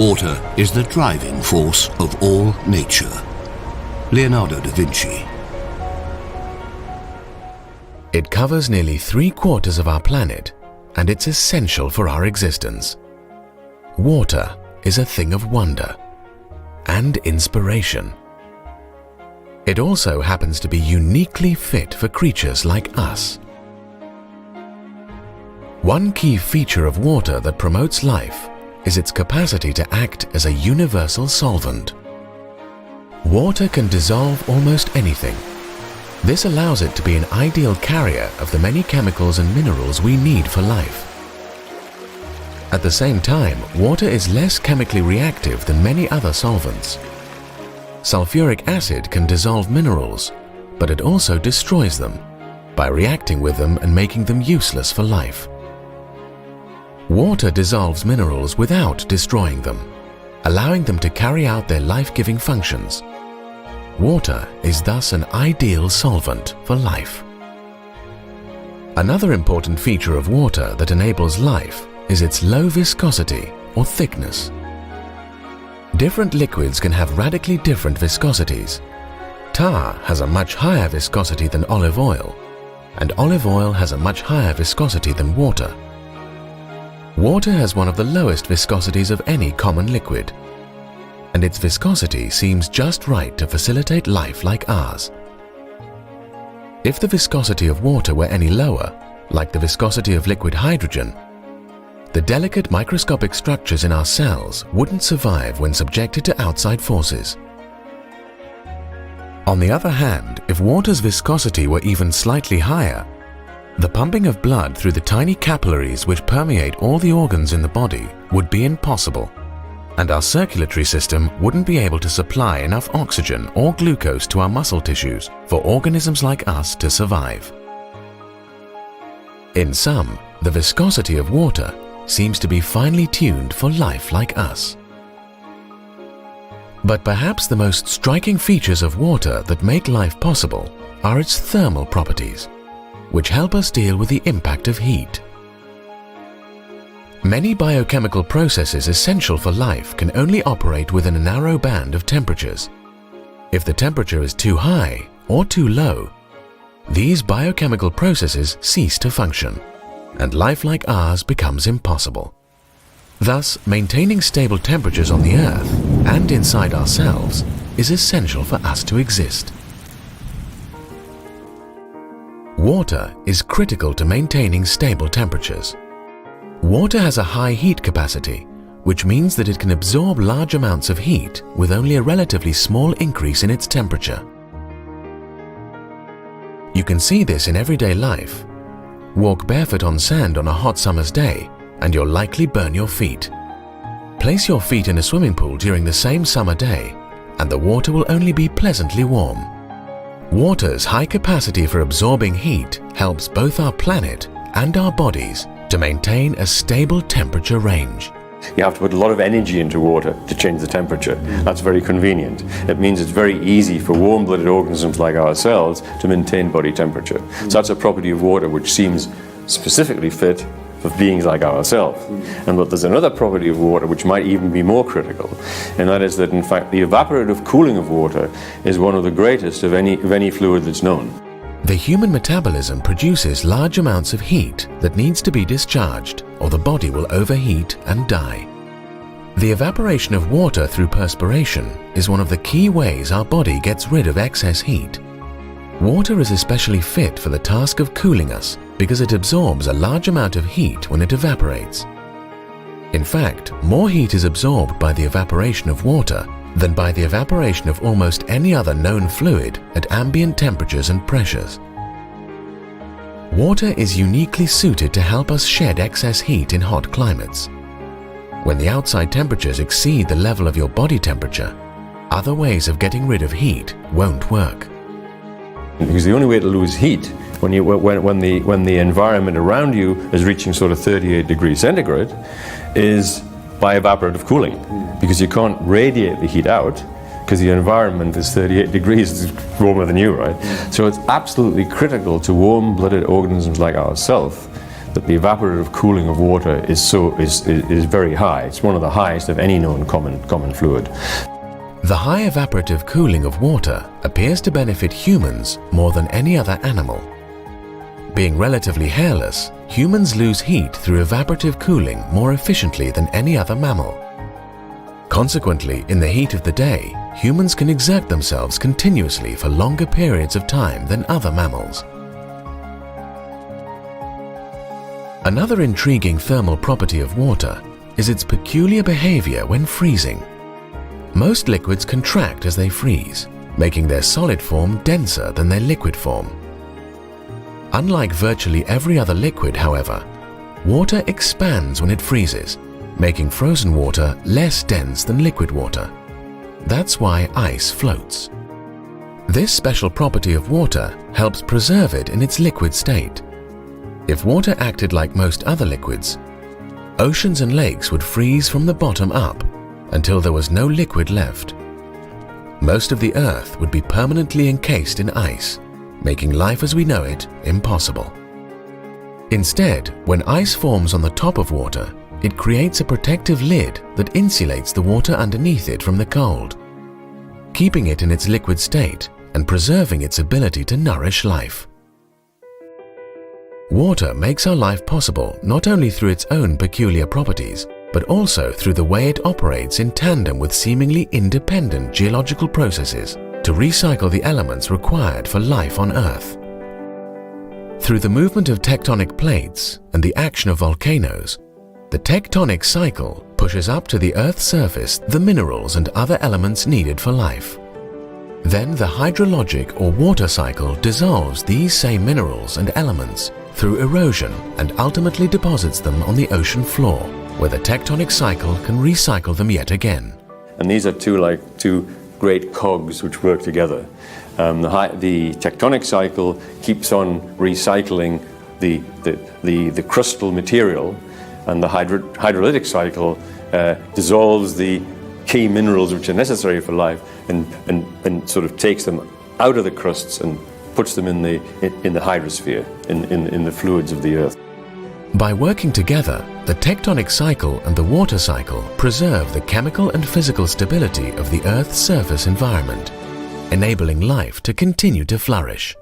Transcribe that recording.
Water is the driving force of all nature. Leonardo da Vinci. It covers nearly 3/4 of our planet, and it's essential for our existence. Water is a thing of wonder and inspiration. It also happens to be uniquely fit for creatures like us. One key feature of water that promotes life is its capacity to act as a universal solvent. Water can dissolve almost anything. This allows it to be an ideal carrier of the many chemicals and minerals we need for life. At the same time, water is less chemically reactive than many other solvents. Sulfuric acid can dissolve minerals, but it also destroys them by reacting with them and making them useless for life. Water dissolves minerals without destroying them, allowing them to carry out their life-giving functions. Water is thus an ideal solvent for life. Another important feature of water that enables life is its low viscosity or thickness. Different liquids can have radically different viscosities. Tar has a much higher viscosity than olive oil, and olive oil has a much higher viscosity than water. Water has one of the lowest viscosities of any common liquid, and its viscosity seems just right to facilitate life like ours. If the viscosity of water were any lower, like the viscosity of liquid hydrogen, the delicate microscopic structures in our cells wouldn't survive when subjected to outside forces. On the other hand, if water's viscosity were even slightly higher, the pumping of blood through the tiny capillaries which permeate all the organs in the body would be impossible, and our circulatory system wouldn't be able to supply enough oxygen or glucose to our muscle tissues for organisms like us to survive. In sum, the viscosity of water seems to be finely tuned for life like us. But perhaps the most striking features of water that make life possible are its thermal properties, which help us deal with the impact of heat. Many biochemical processes essential for life can only operate within a narrow band of temperatures. If the temperature is too high or too low, these biochemical processes cease to function, and life like ours becomes impossible. Thus, maintaining stable temperatures on the Earth and inside ourselves is essential for us to exist. Water is critical to maintaining stable temperatures. Water has a high heat capacity, which means that it can absorb large amounts of heat with only a relatively small increase in its temperature. You can see this in everyday life. Walk barefoot on sand on a hot summer's day and you'll likely burn your feet. Place your feet in a swimming pool during the same summer day and the water will only be pleasantly warm. Water's high capacity for absorbing heat helps both our planet and our bodies to maintain a stable temperature range. You have to put a lot of energy into water to change the temperature. That's very convenient. It means it's very easy for warm-blooded organisms like ourselves to maintain body temperature. So that's a property of water which seems specifically fit for beings like ourselves. But there's another property of water which might even be more critical, and that is that in fact the evaporative cooling of water is one of the greatest of any fluid that's known. The human metabolism produces large amounts of heat that needs to be discharged, or the body will overheat and die. The evaporation of water through perspiration is one of the key ways our body gets rid of excess heat. Water is especially fit for the task of cooling us because it absorbs a large amount of heat when it evaporates. In fact, more heat is absorbed by the evaporation of water than by the evaporation of almost any other known fluid at ambient temperatures and pressures. Water is uniquely suited to help us shed excess heat in hot climates. When the outside temperatures exceed the level of your body temperature, other ways of getting rid of heat won't work. Because the only way to lose heat when the environment around you is reaching sort of 38 degrees centigrade is by evaporative cooling, because you can't radiate the heat out because the environment is 38 degrees, it's warmer than you, right? So it's absolutely critical to warm-blooded organisms like ourselves that the evaporative cooling of water is very high. It's one of the highest of any known common fluid. The high evaporative cooling of water appears to benefit humans more than any other animal. Being relatively hairless, humans lose heat through evaporative cooling more efficiently than any other mammal. Consequently, in the heat of the day, humans can exert themselves continuously for longer periods of time than other mammals. Another intriguing thermal property of water is its peculiar behavior when freezing. Most liquids contract as they freeze, making their solid form denser than their liquid form. Unlike virtually every other liquid, however, water expands when it freezes, making frozen water less dense than liquid water. That's why ice floats. This special property of water helps preserve it in its liquid state. If water acted like most other liquids, oceans and lakes would freeze from the bottom up until there was no liquid left. Most of the Earth would be permanently encased in ice, making life as we know it impossible. Instead, when ice forms on the top of water, it creates a protective lid that insulates the water underneath it from the cold, keeping it in its liquid state and preserving its ability to nourish life. Water makes our life possible not only through its own peculiar properties, but also through the way it operates in tandem with seemingly independent geological processes to recycle the elements required for life on Earth. Through the movement of tectonic plates and the action of volcanoes, the tectonic cycle pushes up to the Earth's surface the minerals and other elements needed for life. Then the hydrologic or water cycle dissolves these same minerals and elements through erosion and ultimately deposits them on the ocean floor, where the tectonic cycle can recycle them yet again. And these are two great cogs which work together. The tectonic cycle keeps on recycling the crustal material, and the hydrolytic cycle dissolves the key minerals which are necessary for life and sort of takes them out of the crusts and puts them in the hydrosphere, in the fluids of the Earth. By working together, the tectonic cycle and the water cycle preserve the chemical and physical stability of the Earth's surface environment, enabling life to continue to flourish.